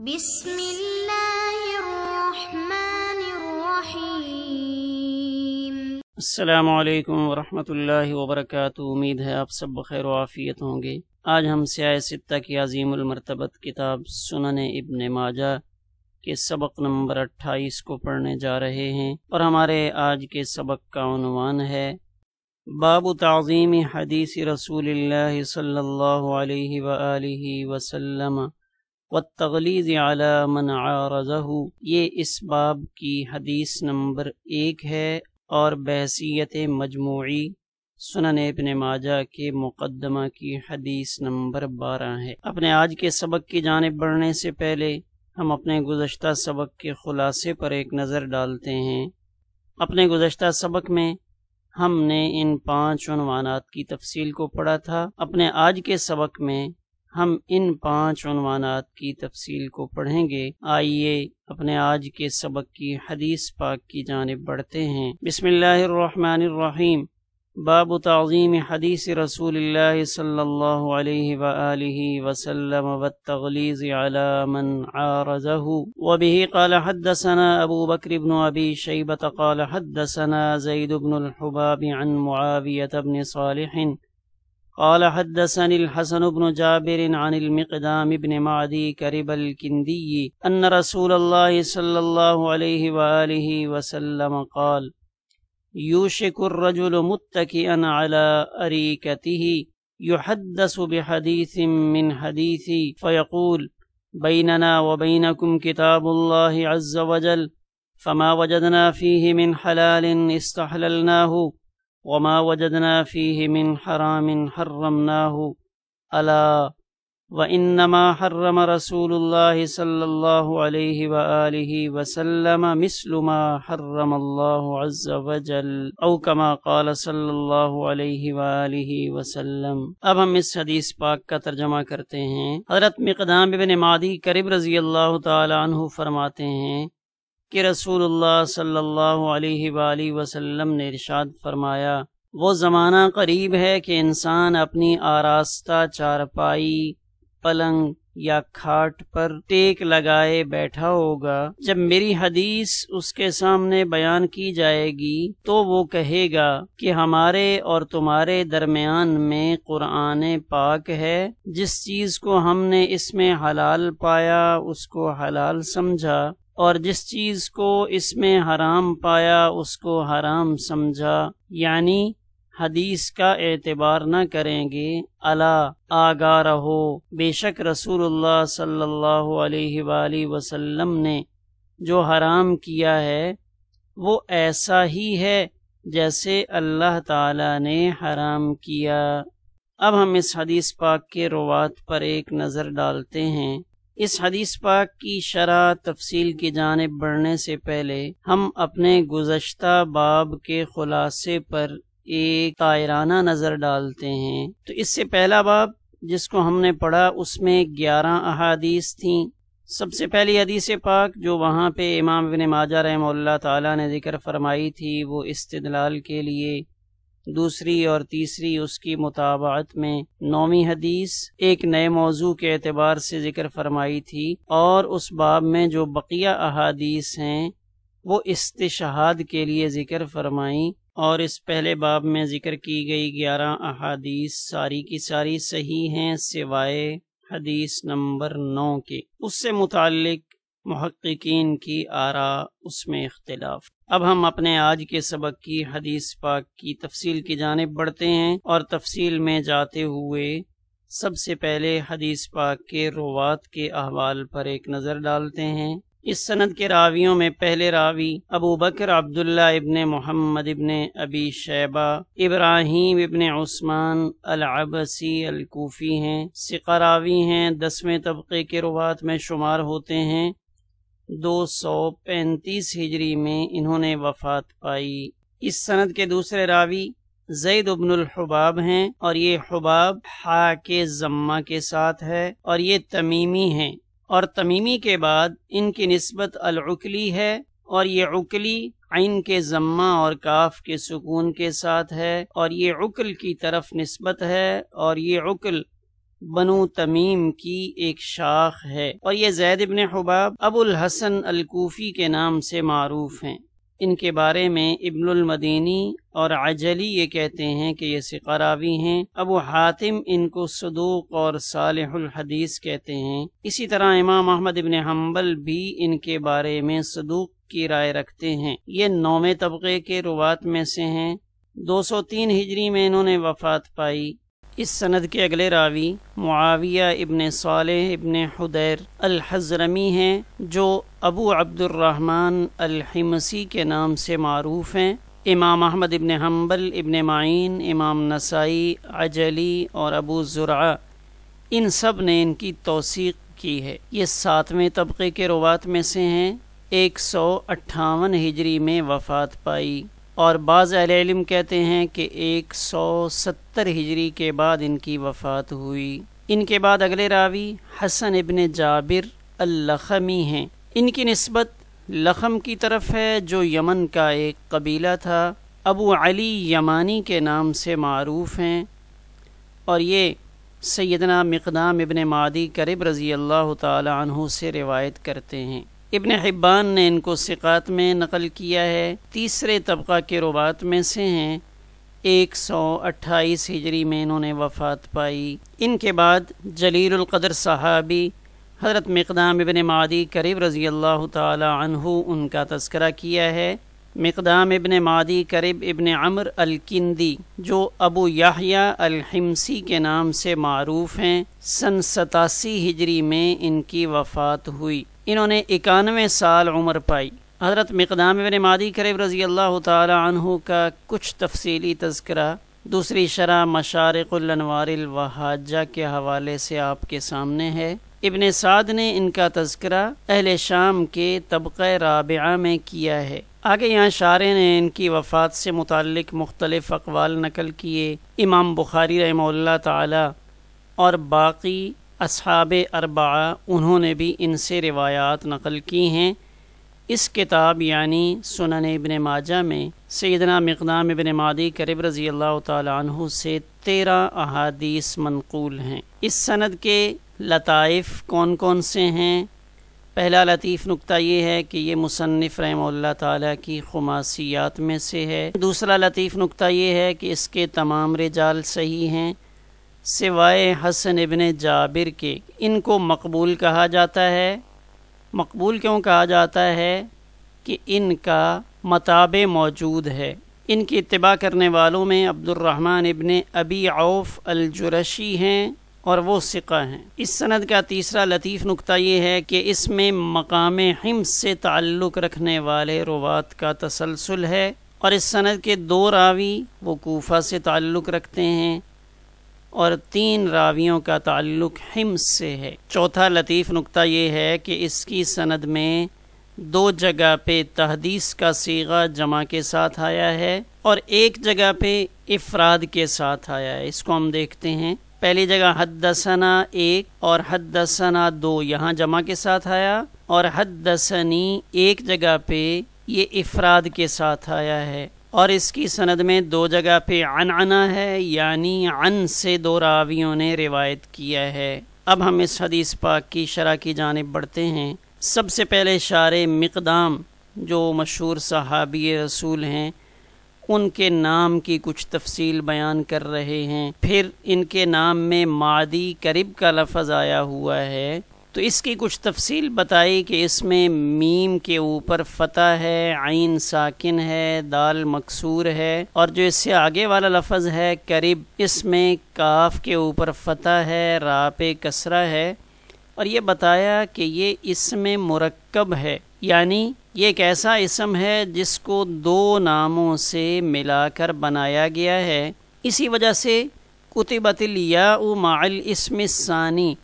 بسم اللہ الرحمن الرحیم۔ السلام علیکم ورحمۃ اللہ وبرکاتہ۔ امید ہے آپ سب بخیر و عافیت ہوں گے۔ آج ہم سیاہ ستہ کی عظیم المرتبت کتاب سنن ابن ماجہ کے سبق نمبر 28 کو پڑھنے جا رہے ہیں، اور ہمارے آج کے سبق کا عنوان ہے باب تعظیم حدیث رسول اللہ صلی اللہ علیہ وآلہ وسلم والتغلیظ علی من عارضہ۔ یہ اس باب کی حدیث نمبر 1 ہے اور بحیثیت مجموعی سنن ابن ماجہ کے مقدمہ کی حدیث نمبر 12 ہے۔ اپنے آج کے سبق کی جانب بڑھنے سے پہلے ہم اپنے گزشتہ سبق کے خلاصے پر ایک نظر ڈالتے ہیں۔ اپنے گزشتہ سبق میں ہم نے ان 5 عنوانات کی تفصیل کو پڑھا تھا۔ اپنے آج کے سبق میں ہم ان 5 عنوانات کی تفصیل کو پڑھیں گے۔ آئیے اپنے آج کے سبق کی حدیث پاک کی جانب بڑھتے ہیں۔ بسم اللہ الرحمن الرحیم۔ باب تعظیم حدیث رسول اللہ صلی اللہ علیہ وآلہ وسلم والتغلیظ علی من عارضہ۔ وبہ قال حدثنا ابو بکر بن ابی شیبۃ قال حدثنا زید بن الحباب عن معاویۃ بن صالح قال حدثني الحسن بن جابر عن المقدام بن معدي كرب الكندي أن رسول الله صلى الله عليه وآله وسلم قال يوشك الرجل متكئا على أريكته يحدث بحديث من حديثي فيقول بيننا وبينكم كتاب الله عز وجل فما وجدنا فيه من حلال استحللناه وما وجدنا فيه من حرام حرمناه ألا وإنما حرم رسول الله صلى الله عليه وآله وسلم مثل ما حرم الله عز وجل أو كما قال صلى الله عليه وآله وسلم۔ اب ہم اس حدیث پاک کا ترجمہ کرتے ہیں۔ حضرت مقدام بن معدی کرب رضی اللہ تعالی عنہ فرماتے ہیں کہ رسول اللہ صلی اللہ علیہ وآلہ وسلم نے ارشاد فرمایا، وہ زمانہ قریب ہے کہ انسان اپنی آراستہ چارپائی، پلنگ یا کھاٹ پر ٹیک لگائے بیٹھا ہوگا۔ جب میری حدیث اس کے سامنے بیان کی جائے گی تو وہ کہے گا کہ ہمارے اور تمہارے درمیان میں قرآن پاک ہے، جس چیز کو ہم نے اس میں حلال پایا اس کو حلال سمجھا، اور جس چیز کو اس میں حرام پایا اس کو حرام سمجھا، یعنی حدیث کا اعتبار نہ کریں گے۔ الا آگاہ رہو، بے شک رسول اللہ صلی اللہ علیہ وآلہ وسلم نے جو حرام کیا ہے وہ ایسا ہی ہے جیسے اللہ تعالی نے حرام کیا۔ اب ہم اس حدیث پاک کے روات پر ایک نظر ڈالتے ہیں۔ اس حدیث پاک کی شرح تفصیل کی جانب بڑھنے سے پہلے ہم اپنے گزشتہ باب کے خلاصے پر ایک طائرانہ نظر ڈالتے ہیں۔ تو اس سے پہلا باب جس کو ہم نے پڑھا اس میں 11 احادیث تھیں۔ سب سے پہلی حدیث پاک جو وہاں پہ امام ابن ماجہ رحمہ اللہ تعالی نے ذکر فرمائی تھی وہ استدلال کے لیے، دوسری اور تیسری اس کی مطابعت میں 9ویں حدیث ایک نئے موضوع کے اعتبار سے ذکر فرمائی تھی، اور اس باب میں جو بقیہ احادیث ہیں وہ استشہاد کے لیے ذکر فرمائیں، اور اس پہلے باب میں ذکر کی گئی 11 احادیث ساری کی ساری صحیح ہیں سوائے حدیث نمبر 9 کے۔ اس سے متعلق محققین کی آراء اس میں اختلاف۔ اب ہم اپنے آج کے سبق کی حدیث پاک کی تفصیل کی جانب بڑھتے ہیں، اور تفصیل میں جاتے ہوئے سب سے پہلے حدیث پاک کے روات کے احوال پر ایک نظر ڈالتے ہیں۔ اس سند کے راویوں میں پہلے راوی ابو بکر عبداللہ ابن محمد ابن ابی شیبہ ابراہیم ابن عثمان العبسی الکوفی ہیں۔ ثقہ راوی ہیں، 10ویں طبقے کے روات میں شمار ہوتے ہیں۔ 235 ہجری میں انہوں نے وفات پائی۔ اس سند کے دوسرے راوی زید بن الحباب ہیں، اور یہ حباب حا کے ضمہ کے ساتھ ہے، اور یہ تمیمی ہیں، اور تمیمی کے بعد ان کی نسبت العقلی ہے، اور یہ عقلی عین کے ضمہ اور کاف کے سکون کے ساتھ ہے، اور یہ عقل کی طرف نسبت ہے، اور یہ عقل بنو تمیم کی ایک شاخ ہے، اور یہ زید ابن حباب ابو الحسن الکوفی کے نام سے معروف ہیں۔ ان کے بارے میں ابن المدینی اور عجلی یہ کہتے ہیں کہ یہ ثقہ راوی ہیں۔ ابو حاتم ان کو صدوق اور صالح الحدیث کہتے ہیں۔ اسی طرح امام احمد ابن حنبل بھی ان کے بارے میں صدوق کی رائے رکھتے ہیں۔ یہ 9ویں طبقے کے روات میں سے ہیں۔ 203 ہجری میں انہوں نے وفات پائی۔ اس سند کے اگلے راوی معاویہ ابن صالح ابن حدیر الحضرمی ہیں، جو ابو عبد الرحمن الحمصی کے نام سے معروف ہیں۔ امام احمد ابن حنبل، ابن معین، امام نسائی، عجلی اور ابو زرعہ ان سب نے ان کی توثیق کی ہے۔ یہ 7ویں طبقے کے روات میں سے ہیں۔ 158 ہجری میں وفات پائی، اور بعض اہل علم کہتے ہیں کہ 170 ہجری کے بعد ان کی وفات ہوئی۔ ان کے بعد اگلے راوی حسن ابن جابر اللخمی ہیں۔ ان کی نسبت لخم کی طرف ہے، جو یمن کا ایک قبیلہ تھا۔ ابو علی یمانی کے نام سے معروف ہیں، اور یہ سیدنا مقدام ابن معدی کرب رضی اللہ تعالی عنہ سے روایت کرتے ہیں۔ ابن حبان نے ان کو ثقات میں نقل کیا ہے۔ 3 طبقہ کے روات میں سے ہیں۔ 128 ہجری میں انہوں نے وفات پائی۔ ان کے بعد جلیل القدر صحابی حضرت مقدام ابن معدی کرب رضی اللہ تعالی عنہ ان کا تذکرہ کیا ہے۔ مقدام ابن معدی کرب ابن عمر الکندی، جو ابو یحییٰ الحمصی کے نام سے معروف ہیں، سن 87 ہجری میں ان کی وفات ہوئی۔ انہوں نے 91 سال عمر پائی۔ حضرت مقدام ابن معدی کرب رضی اللہ تعالی عنہ کا کچھ تفصیلی تذکرہ دوسری شرح مشارق الانوار الوہاجہ کے حوالے سے آپ کے سامنے ہے۔ ابن سعد نے ان کا تذکرہ اہل شام کے طبقہ رابعہ میں کیا ہے۔ آگے یہاں شارح نے ان کی وفات سے متعلق مختلف اقوال نقل کیے۔ امام بخاری رحمہ اللہ تعالی اور باقی اصحاب اربعہ انہوں نے بھی ان سے روایات نقل کی ہیں۔ اس کتاب یعنی سنن ابن ماجہ میں سیدنا مقدام ابن معدی کرب رضی اللہ تعالی عنہ سے 13 احادیث منقول ہیں۔ اس سند کے لطائف کون کون سے ہیں؟ پہلا لطیف نکتہ یہ ہے کہ یہ مصنف رحمہ اللہ تعالیٰ کی خماسیات میں سے ہے۔ دوسرا لطیف نکتہ یہ ہے کہ اس کے تمام رجال صحیح ہیں سوائے حسن ابن جابر کے۔ ان کو مقبول کہا جاتا ہے۔ مقبول کیوں کہا جاتا ہے؟ کہ ان کا متابع موجود ہے۔ ان کی اتباع کرنے والوں میں عبد الرحمن ابن ابی عوف الجرشی ہیں، اور وہ ثقہ ہیں۔ اس سند کا تیسرا لطیف نکتہ یہ ہے کہ اس میں مقام حمص سے تعلق رکھنے والے روات کا تسلسل ہے، اور اس سند کے 2 راوی وہ کوفہ سے تعلق رکھتے ہیں، اور 3 راویوں کا تعلق حمص سے ہے۔ چوتھا لطیف نکتہ یہ ہے کہ اس کی سند میں 2 جگہ پہ تحدیث کا صیغہ جمع کے ساتھ آیا ہے، اور 1 جگہ پہ افراد کے ساتھ آیا ہے۔ اس کو ہم دیکھتے ہیں۔ پہلی جگہ حدثنا 1 اور حدثنا 2 یہاں جمع کے ساتھ آیا، اور حدثنی 1 جگہ پہ یہ افراد کے ساتھ آیا ہے، اور اس کی سند میں 2 جگہ پہ عنعنہ ہے، یعنی عن سے 2 راویوں نے روایت کیا ہے۔ اب ہم اس حدیث پاک کی شرح کی جانب بڑھتے ہیں۔ سب سے پہلے شارح مقدام جو مشہور صحابی رسول ہیں، ان کے نام کی کچھ تفصیل بیان کر رہے ہیں۔ پھر ان کے نام میں معدی کرب کا لفظ آیا ہوا ہے، تو اس کی کچھ تفصیل بتائی کہ اس میں میم کے اوپر فتح ہے، عین ساکن ہے، دال مکسور ہے، اور جو اس سے آگے والا لفظ ہے کرب، اس میں کاف کے اوپر فتح ہے، را پہ کسرہ ہے، اور یہ بتایا کہ یہ اسم مرکب ہے، یعنی یہ ایک ایسا اسم ہے جس کو 2 ناموں سے ملا کر بنایا گیا ہے۔ اسی وجہ سے کتبت الیاء مع الاسم الثانی،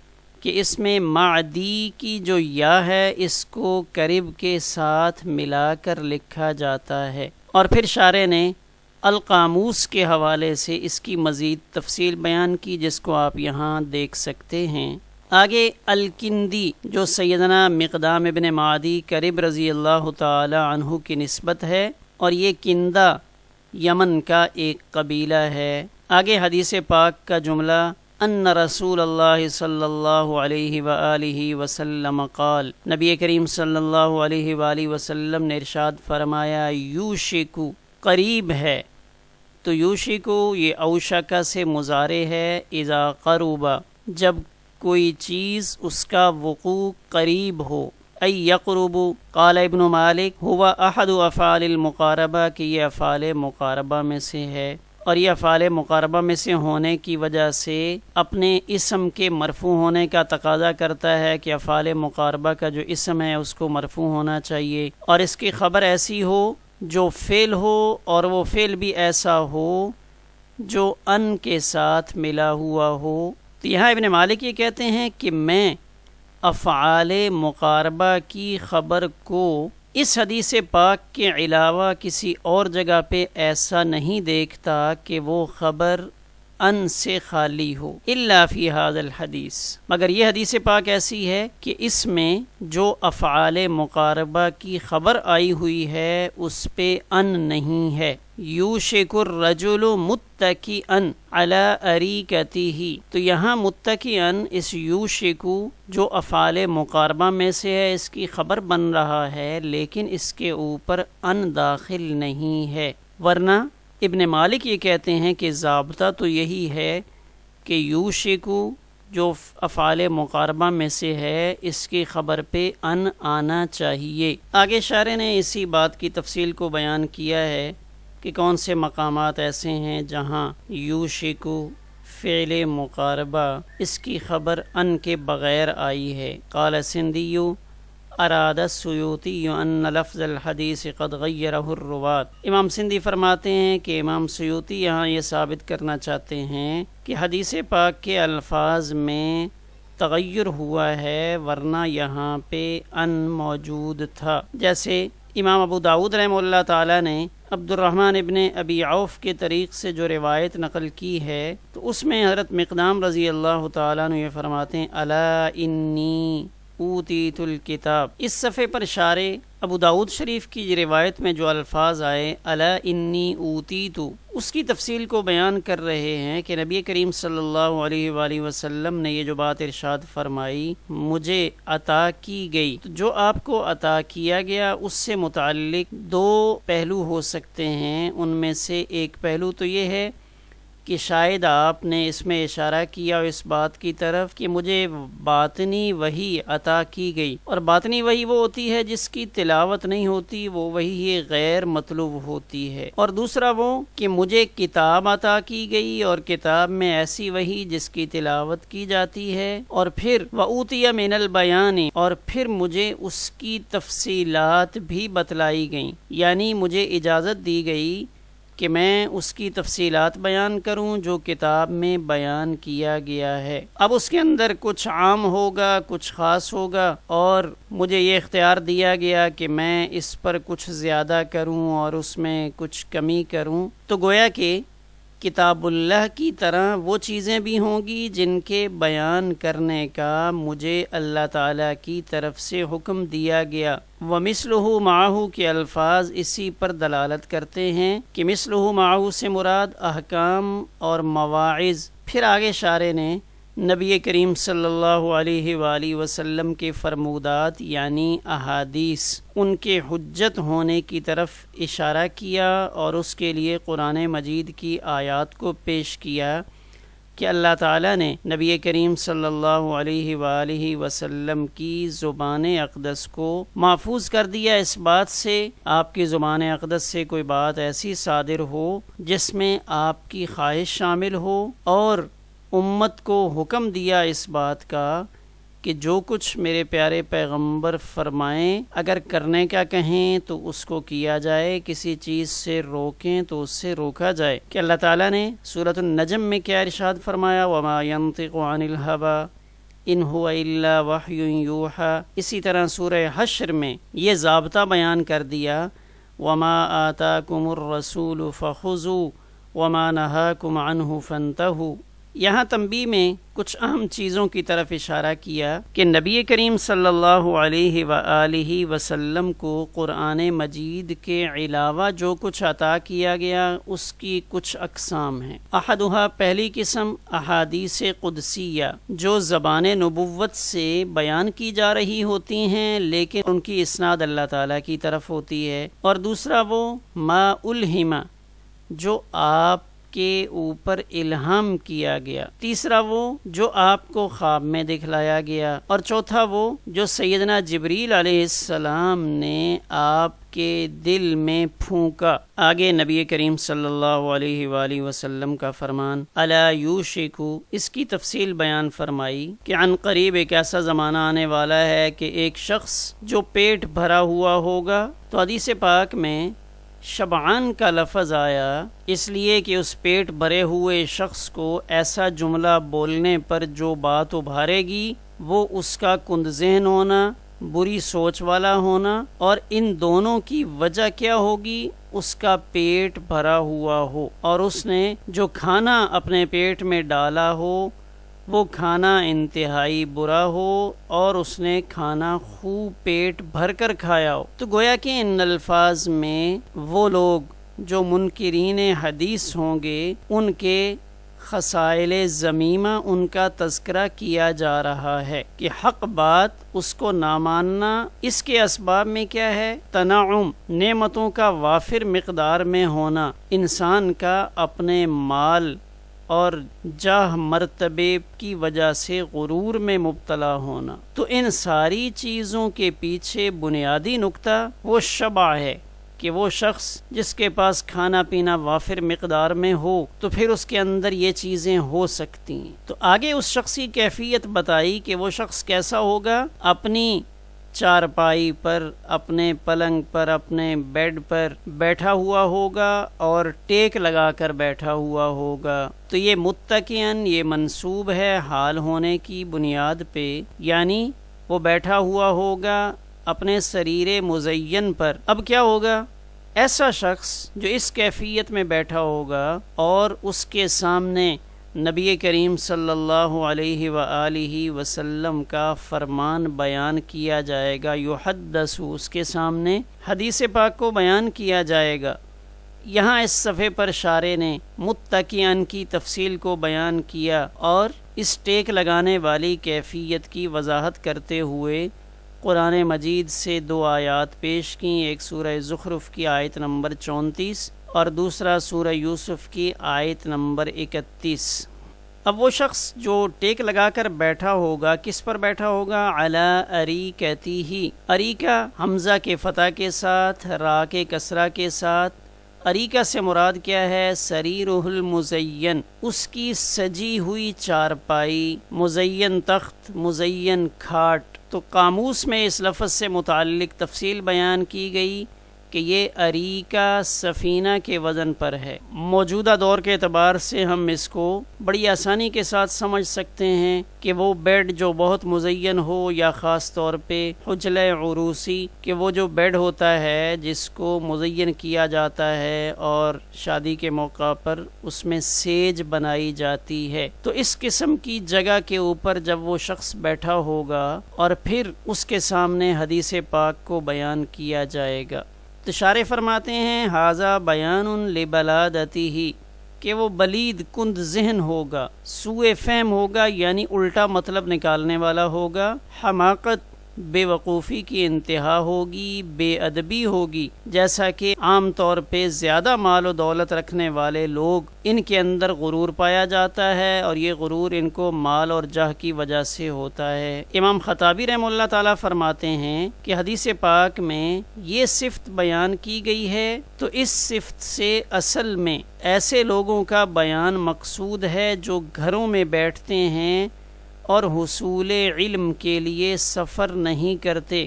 کہ اس میں معدی کی جو یا ہے اس کو کرب کے ساتھ ملا کر لکھا جاتا ہے۔ اور پھر شارح نے القاموس کے حوالے سے اس کی مزید تفصیل بیان کی، جس کو آپ یہاں دیکھ سکتے ہیں۔ آگے الکندی جو سیدنا مقدام ابن معدی کرب رضی اللہ تعالی عنہ کی نسبت ہے، اور یہ کندہ یمن کا ایک قبیلہ ہے۔ آگے حدیث پاک کا جملہ ان رسول اللہ صلی اللہ علیہ وآلہ وسلم قال، نبی کریم صلی اللہ علیہ وآلہ وسلم نے ارشاد فرمایا، یوشکو قریب ہے. تو یوشکو یہ اوشکا سے مضارع ہے، اذا قربا جب کوئی چیز اس کا وقوع قریب ہو. ای یقرب. قال ابن مالک هو احد افعال المقاربہ، کہ یہ افعال مقاربہ میں سے ہے، اور یہ افعال مقاربہ میں سے ہونے کی وجہ سے اپنے اسم کے مرفوع ہونے کا تقاضا کرتا ہے کہ افعال مقاربہ کا جو اسم ہے اس کو مرفوع ہونا چاہیے، اور اس کی خبر ایسی ہو جو فعل ہو، اور وہ فعل بھی ایسا ہو جو ان کے ساتھ ملا ہوا ہو. تو یہاں ابن مالک یہ کہتے ہیں کہ میں افعال مقاربہ کی خبر کو اس حدیث پاک کے علاوہ کسی اور جگہ پہ ایسا نہیں دیکھتا کہ وہ خبر ان سے خالی ہو، الا فی ھذا الحدیث، مگر یہ حدیث پاک ایسی ہے کہ اس میں جو افعال مقاربہ کی خبر آئی ہوئی ہے اس پہ ان نہیں ہے. یوشک الرجل متکئا علی اریکتہ، تو یہاں متکئا اس یوشکو جو افعال مقاربہ میں سے ہے اس کی خبر بن رہا ہے، لیکن اس کے اوپر ان داخل نہیں ہے. ورنہ ابن مالک یہ کہتے ہیں کہ ضابطہ تو یہی ہے کہ یوشکو جو افعال مقاربہ میں سے ہے اس کی خبر پہ ان آنا چاہیے. آگے شارح نے اسی بات کی تفصیل کو بیان کیا ہے کہ کون سے مقامات ایسے ہیں جہاں یوشکو فعل مقاربہ اس کی خبر ان کے بغیر آئی ہے. قال سندیو اراد السیوطی ان لفظ الحدیث قد غیرہ الرواة. امام سندھی فرماتے ہیں کہ امام سیوطی یہاں یہ ثابت کرنا چاہتے ہیں کہ حدیث پاک کے الفاظ میں تغیر ہوا ہے، ورنہ یہاں پہ ان موجود تھا. جیسے امام ابو داؤد رحمہ اللہ تعالیٰ نے عبد الرحمن ابن ابی عوف کے طریق سے جو روایت نقل کی ہے تو اس میں حضرت مقدام رضی اللہ تعالیٰ نے یہ فرماتے ہیں، الا انی اوتیت الکتاب. اس صفحے پر شارح ابو داؤد شریف کی روایت میں جو الفاظ آئے الا انی اوتیت، اس کی تفصیل کو بیان کر رہے ہیں کہ نبی کریم صلی اللہ علیہ وآلہ وسلم نے یہ جو بات ارشاد فرمائی مجھے عطا کی گئی. تو جو آپ کو عطا کیا گیا اس سے متعلق دو پہلو ہو سکتے ہیں. ان میں سے ایک پہلو تو یہ ہے کہ شاید آپ نے اس میں اشارہ کیا اس بات کی طرف کہ مجھے باطنی وحی عطا کی گئی، اور باطنی وحی وہ ہوتی ہے جس کی تلاوت نہیں ہوتی، وہ وحی غیر مطلوب ہوتی ہے. اور دوسرا وہ کہ مجھے کتاب عطا کی گئی، اور کتاب میں ایسی وحی جس کی تلاوت کی جاتی ہے، اور پھر وَأُوتِيَ مِنَ الْبَيَانِ، اور پھر مجھے اس کی تفصیلات بھی بتلائی گئیں، یعنی مجھے اجازت دی گئی کہ میں اس کی تفصیلات بیان کروں جو کتاب میں بیان کیا گیا ہے. اب اس کے اندر کچھ عام ہوگا، کچھ خاص ہوگا، اور مجھے یہ اختیار دیا گیا کہ میں اس پر کچھ زیادہ کروں اور اس میں کچھ کمی کروں. تو گویا کہ کتاب اللہ کی طرح وہ چیزیں بھی ہوں گی جن کے بیان کرنے کا مجھے اللہ تعالیٰ کی طرف سے حکم دیا گیا. وَمِثْلُهُ مَعَهُ کے الفاظ اسی پر دلالت کرتے ہیں کہ مثلہ معه سے مراد احکام اور مواعظ. پھر آگے شارح نے نبی کریم صلی اللہ علیہ وآلہ وسلم کے فرمودات یعنی احادیث ان کے حجت ہونے کی طرف اشارہ کیا، اور اس کے لیے قرآن مجید کی آیات کو پیش کیا کہ اللہ تعالیٰ نے نبی کریم صلی اللہ علیہ وآلہ وسلم کی زبان اقدس کو محفوظ کر دیا اس بات سے، آپ کی زبان اقدس سے کوئی بات ایسی صادر ہو جس میں آپ کی خواہش شامل ہو، اور امت کو حکم دیا اس بات کا کہ جو کچھ میرے پیارے پیغمبر فرمائیں اگر کرنے کا کہیں تو اس کو کیا جائے، کسی چیز سے روکیں تو اس سے روکا جائے. کہ اللہ تعالیٰ نے سورۃ النجم میں کیا ارشاد فرمایا، وَمَا يَنطِقُ عَنِ الْهَوَىٰ إِنْ هُوَ إِلَّا وَحْيٌ يُوحَىٰ. اسی طرح سورہ حشر میں یہ ضابطہ بیان کر دیا، وَمَا آتَاكُمُ الرَّسُولُ فَخُذُوا وَمَا نَهَاكُمْ عَنْهُ فَانْتَهُوا. یہاں تنبیہ میں کچھ اہم چیزوں کی طرف اشارہ کیا کہ نبی کریم صلی اللہ علیہ وآلہ وسلم کو قرآن مجید کے علاوہ جو کچھ عطا کیا گیا اس کی کچھ اقسام ہیں۔ احدھا، پہلی قسم احادیث قدسیہ جو زبان نبوت سے بیان کی جا رہی ہوتی ہیں لیکن ان کی اسناد اللہ تعالیٰ کی طرف ہوتی ہے، اور دوسرا وہ ما الہما جو آپ کے اوپر الہام کیا گیا، تیسرا وہ جو آپ کو خواب میں دکھلایا گیا، اور چوتھا وہ جو سیدنا جبریل علیہ السلام نے آپ کے دل میں پھونکا۔ آگے نبی کریم صلی اللہ علیہ وآلہ وسلم کا فرمان الا یوشکو، اس کی تفصیل بیان فرمائی کہ عن قریب ایک ایسا زمانہ آنے والا ہے کہ ایک شخص جو پیٹ بھرا ہوا ہوگا، تو حدیث پاک میں شبعان کا لفظ آیا اس لیے کہ اس پیٹ بھرے ہوئے شخص کو ایسا جملہ بولنے پر جو بات ابھارے گی وہ اس کا کند ذہن ہونا، بری سوچ والا ہونا، اور ان دونوں کی وجہ کیا ہوگی؟ اس کا پیٹ بھرا ہوا ہو اور اس نے جو کھانا اپنے پیٹ میں ڈالا ہو وہ کھانا انتہائی برا ہو اور اس نے کھانا خوب پیٹ بھر کر کھایا ہو۔ تو گویا کہ ان الفاظ میں وہ لوگ جو منکرین حدیث ہوں گے ان کے خصائل ذمیمہ ان کا تذکرہ کیا جا رہا ہے کہ حق بات اس کو نہ ماننا، اس کے اسباب میں کیا ہے؟ تنعم، نعمتوں کا وافر مقدار میں ہونا، انسان کا اپنے مال اور جاہ مرتبے کی وجہ سے غرور میں مبتلا ہونا۔ تو ان ساری چیزوں کے پیچھے بنیادی نقطہ وہ شبع ہے کہ وہ شخص جس کے پاس کھانا پینا وافر مقدار میں ہو تو پھر اس کے اندر یہ چیزیں ہو سکتی ہیں۔ تو آگے اس شخص کی کیفیت بتائی کہ وہ شخص کیسا ہوگا؟ اپنی چارپائی پر، اپنے پلنگ پر، اپنے بیڈ پر بیٹھا ہوا ہوگا اور ٹیک لگا کر بیٹھا ہوا ہوگا۔ تو یہ متکئن، یہ منسوب ہے حال ہونے کی بنیاد پہ، یعنی وہ بیٹھا ہوا ہوگا اپنے سریر مزین پر۔ اب کیا ہوگا؟ ایسا شخص جو اس کیفیت میں بیٹھا ہوگا اور اس کے سامنے نبی کریم صلی اللہ علیہ وآلہ وسلم کا فرمان بیان کیا جائے گا، یحدث، اس کے سامنے حدیث پاک کو بیان کیا جائے گا۔ یہاں اس صفحے پر شارح نے متکئن کی تفصیل کو بیان کیا اور اس ٹیک لگانے والی کیفیت کی وضاحت کرتے ہوئے قرآن مجید سے دو آیات پیش کی، ایک سورہ زخرف کی آیت نمبر 34 اور دوسرا سورہ یوسف کی آیت نمبر 31۔ اب وہ شخص جو ٹیک لگا کر بیٹھا ہوگا کس پر بیٹھا ہوگا؟ علی اریکتہ، اریکہ حمزہ کے فتح کے ساتھ، را کے کسرہ کے ساتھ۔ اریکہ سے مراد کیا ہے؟ سریرہ المزین، اس کی سجی ہوئی چارپائی، مزین تخت، مزین کھاٹ۔ تو قاموس میں اس لفظ سے متعلق تفصیل بیان کی گئی کہ یہ اریکہ سفینہ کے وزن پر ہے۔ موجودہ دور کے اعتبار سے ہم اس کو بڑی آسانی کے ساتھ سمجھ سکتے ہیں کہ وہ بیڈ جو بہت مزین ہو، یا خاص طور پہ حجلہ عروسی، کہ وہ جو بیڈ ہوتا ہے جس کو مزین کیا جاتا ہے اور شادی کے موقع پر اس میں سیج بنائی جاتی ہے، تو اس قسم کی جگہ کے اوپر جب وہ شخص بیٹھا ہوگا اور پھر اس کے سامنے حدیث پاک کو بیان کیا جائے گا، تو شارح فرماتے ہیں ھذا بیان لبلادتہ، کہ وہ بلید کند ذہن ہوگا، سوء فہم ہوگا یعنی الٹا مطلب نکالنے والا ہوگا، حماقت، بے وقوفی کی انتہا ہوگی، بے ادبی ہوگی، جیسا کہ عام طور پہ زیادہ مال و دولت رکھنے والے لوگ ان کے اندر غرور پایا جاتا ہے، اور یہ غرور ان کو مال اور جاہ کی وجہ سے ہوتا ہے۔ امام خطابی رحمہ اللہ تعالیٰ فرماتے ہیں کہ حدیث پاک میں یہ صفت بیان کی گئی ہے تو اس صفت سے اصل میں ایسے لوگوں کا بیان مقصود ہے جو گھروں میں بیٹھتے ہیں اور حصول علم کے لیے سفر نہیں کرتے،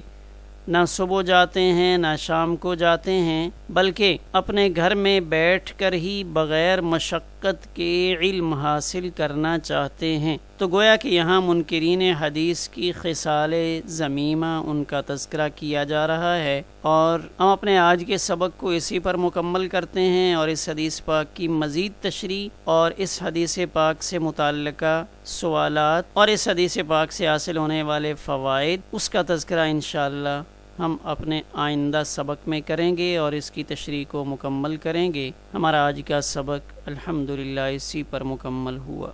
نہ صبح جاتے ہیں نہ شام کو جاتے ہیں، بلکہ اپنے گھر میں بیٹھ کر ہی بغیر مشقت کے علم حاصل کرنا چاہتے ہیں۔ تو گویا کہ یہاں منکرین حدیث کی خصال ذمیمہ ان کا تذکرہ کیا جا رہا ہے، اور ہم اپنے آج کے سبق کو اسی پر مکمل کرتے ہیں، اور اس حدیث پاک کی مزید تشریح اور اس حدیث پاک سے متعلقہ سوالات اور اس حدیث پاک سے حاصل ہونے والے فوائد، اس کا تذکرہ انشاءاللہ ہم اپنے آئندہ سبق میں کریں گے اور اس کی تشریح کو مکمل کریں گے۔ ہمارا آج کا سبق الحمدللہ اسی پر مکمل ہوا۔